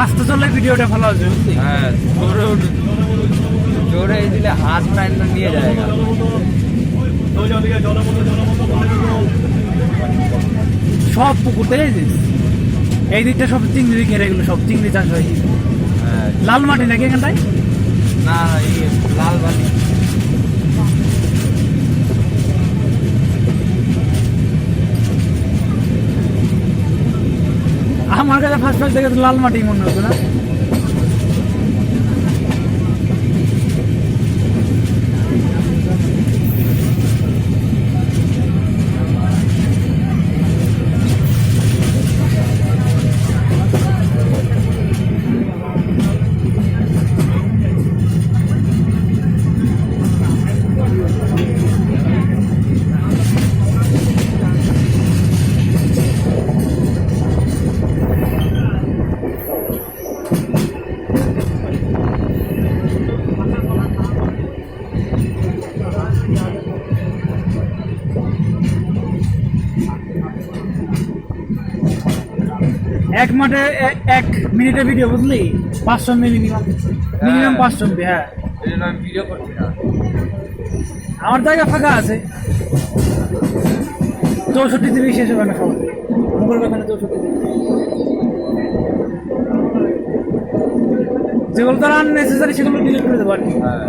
আস্তে চললে ভিডিওটা ভালো আছে। হ্যাঁ, জোরে দিলে হাত টাইম নিয়ে যায়। সব পুকুরতে এই দিকটা সব চিংড়ি ঘেরে গেলো, সব চিংড়ি চাষ হয়। হ্যাঁ, লাল মাটি নাকি এখানটায়? না, লাল বালি। আমার কাছে ফার্স্ট ফার্স্ট দেখে তো লাল মাটি মনে হতো না। এক মাঠে 1 মিনিটের ভিডিও বুঝলি 500 মিনিমাম 500 MB। হ্যাঁ, আমি ভিডিও করছি না। আমার জায়গা ফাঁকা আছে। 64 জিবি শেষ হবে না সব মোবাইল বাগানে। 64 জিবি যেগুলো তারা আননেসেসারি সেগুলো ডিলিট করে দেবো আর কি। হ্যাঁ।